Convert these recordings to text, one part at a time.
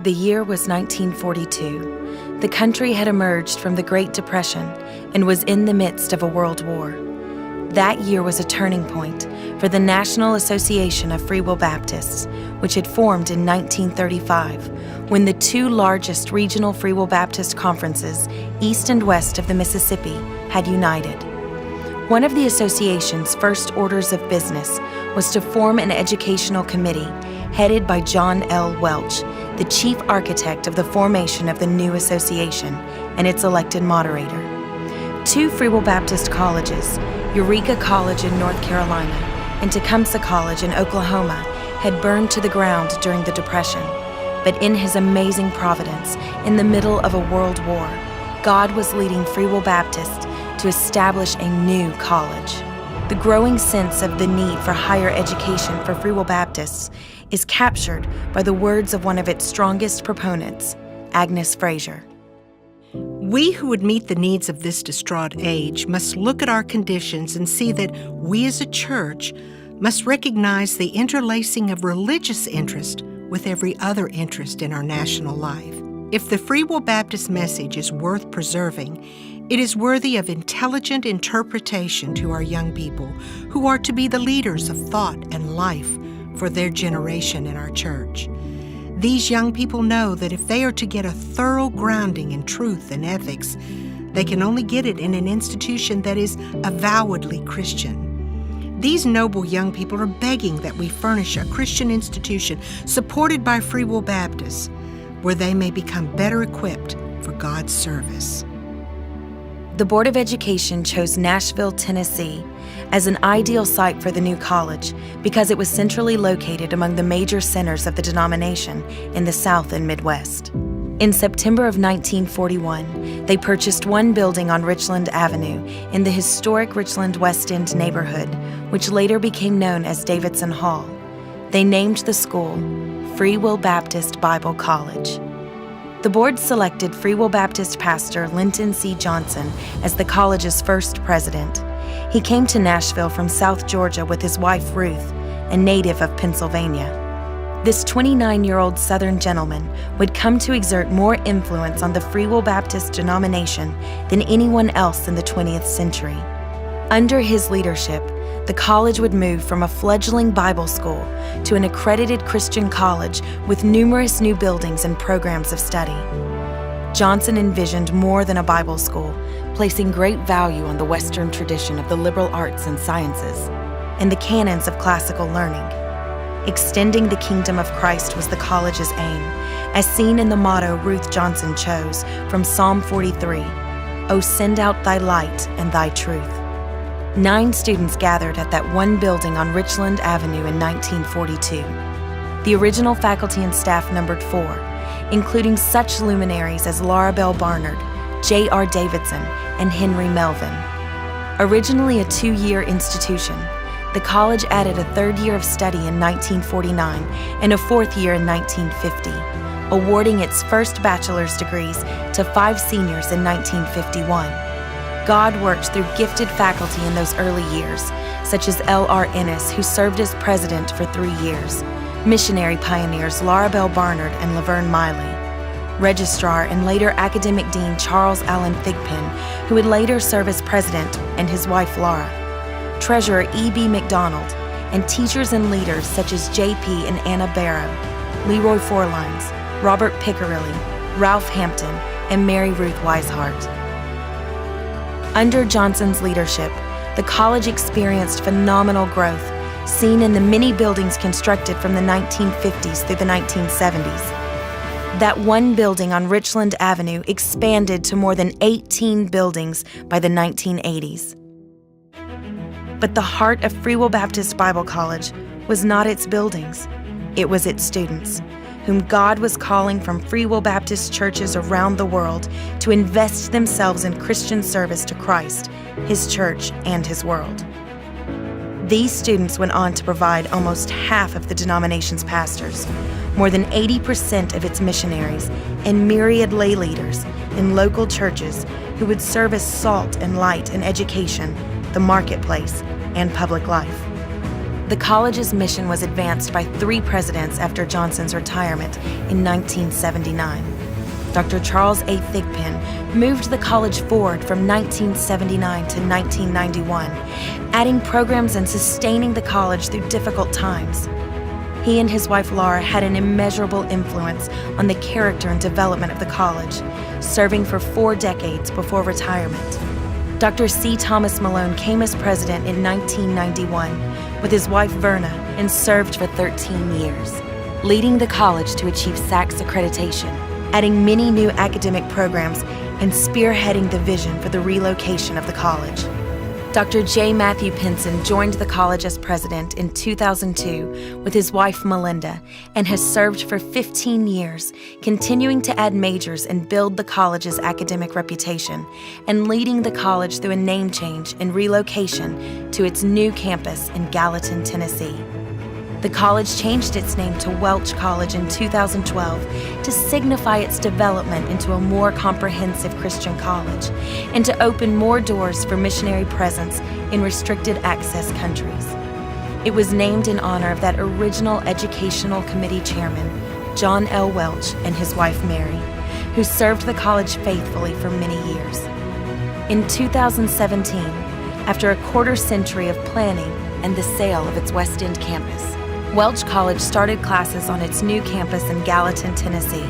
The year was 1942. The country had emerged from the Great Depression and was in the midst of a world war. That year was a turning point for the National Association of Free Will Baptists, which had formed in 1935, when the two largest regional Free Will Baptist conferences, east and west of the Mississippi, had united. One of the association's first orders of business was to form an educational committee headed by John L. Welch, the chief architect of the formation of the new association and its elected moderator. Two Free Will Baptist colleges, Eureka College in North Carolina and Tecumseh College in Oklahoma, had burned to the ground during the Depression. But in His amazing providence, in the middle of a world war, God was leading Free Will Baptists to establish a new college. The growing sense of the need for higher education for Free Will Baptists is captured by the words of one of its strongest proponents, Agnes Fraser. We who would meet the needs of this distraught age must look at our conditions and see that we as a church must recognize the interlacing of religious interest with every other interest in our national life. If the Free Will Baptist message is worth preserving, it is worthy of intelligent interpretation to our young people who are to be the leaders of thought and life for their generation in our church. These young people know that if they are to get a thorough grounding in truth and ethics, they can only get it in an institution that is avowedly Christian. These noble young people are begging that we furnish a Christian institution supported by Free Will Baptists, where they may become better equipped for God's service. The Board of Education chose Nashville, Tennessee, as an ideal site for the new college because it was centrally located among the major centers of the denomination in the South and Midwest. In September of 1941, they purchased one building on Richland Avenue in the historic Richland West End neighborhood, which later became known as Davidson Hall. They named the school Free Will Baptist Bible College. The board selected Free Will Baptist pastor Linton C. Johnson as the college's first president. He came to Nashville from South Georgia with his wife Ruth, a native of Pennsylvania. This 29-year-old Southern gentleman would come to exert more influence on the Free Will Baptist denomination than anyone else in the 20th century. Under his leadership, the college would move from a fledgling Bible school to an accredited Christian college with numerous new buildings and programs of study. Johnson envisioned more than a Bible school, placing great value on the Western tradition of the liberal arts and sciences and the canons of classical learning. Extending the kingdom of Christ was the college's aim, as seen in the motto Ruth Johnson chose from Psalm 43, "O send out thy light and thy truth." 9 students gathered at that one building on Richland Avenue in 1942. The original faculty and staff numbered 4, including such luminaries as Laura Bell Barnard, J.R. Davidson, and Henry Melvin. Originally a 2-year institution, the college added a 3rd year of study in 1949 and a 4th year in 1950, awarding its first bachelor's degrees to 5 seniors in 1951. God worked through gifted faculty in those early years, such as L.R. Ennis, who served as president for 3 years, missionary pioneers Laura Bell Barnard and Laverne Miley, registrar and later academic dean Charles Allen Thigpen, who would later serve as president, and his wife Laura, treasurer E.B. McDonald, and teachers and leaders such as J.P. and Anna Barrow, Leroy Forlines, Robert Piccarilli, Ralph Hampton, and Mary Ruth Weishart. Under Johnson's leadership, the college experienced phenomenal growth, seen in the many buildings constructed from the 1950s through the 1970s. That one building on Richland Avenue expanded to more than 18 buildings by the 1980s. But the heart of Free Will Baptist Bible College was not its buildings, it was its students, whom God was calling from Free Will Baptist churches around the world to invest themselves in Christian service to Christ, His church, and His world. These students went on to provide almost half of the denomination's pastors, more than 80% of its missionaries, and myriad lay leaders in local churches who would serve as salt and light in education, the marketplace, and public life. The college's mission was advanced by 3 presidents after Johnson's retirement in 1979. Dr. Charles A. Thigpen moved the college forward from 1979 to 1991, adding programs and sustaining the college through difficult times. He and his wife Laura had an immeasurable influence on the character and development of the college, serving for 4 decades before retirement. Dr. C. Thomas Malone came as president in 1991 with his wife Verna and served for 13 years, leading the college to achieve SACS accreditation, adding many new academic programs, and spearheading the vision for the relocation of the college. Dr. J. Matthew Pinson joined the college as president in 2002 with his wife Melinda and has served for 15 years, continuing to add majors and build the college's academic reputation, and leading the college through a name change and relocation to its new campus in Gallatin, Tennessee. The college changed its name to Welch College in 2012 to signify its development into a more comprehensive Christian college and to open more doors for missionary presence in restricted access countries. It was named in honor of that original educational committee chairman, John L. Welch, and his wife Mary, who served the college faithfully for many years. In 2017, after a quarter century of planning and the sale of its West End campus, Welch College started classes on its new campus in Gallatin, Tennessee.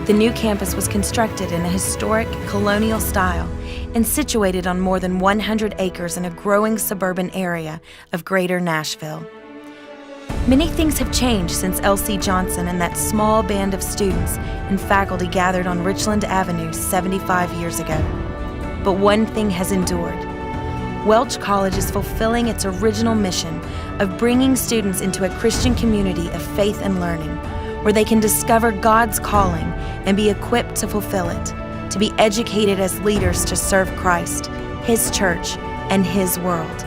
The new campus was constructed in a historic colonial style and situated on more than 100 acres in a growing suburban area of greater Nashville. Many things have changed since L.C. Johnson and that small band of students and faculty gathered on Richland Avenue 75 years ago. But one thing has endured. Welch College is fulfilling its original mission of bringing students into a Christian community of faith and learning, where they can discover God's calling and be equipped to fulfill it, to be educated as leaders to serve Christ, His church, and His world.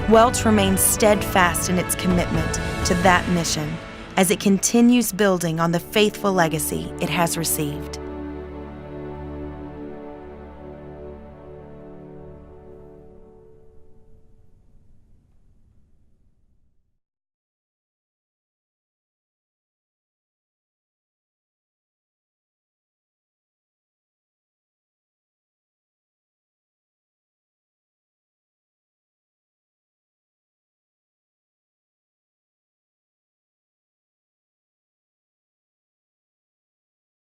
Welch remains steadfast in its commitment to that mission as it continues building on the faithful legacy it has received.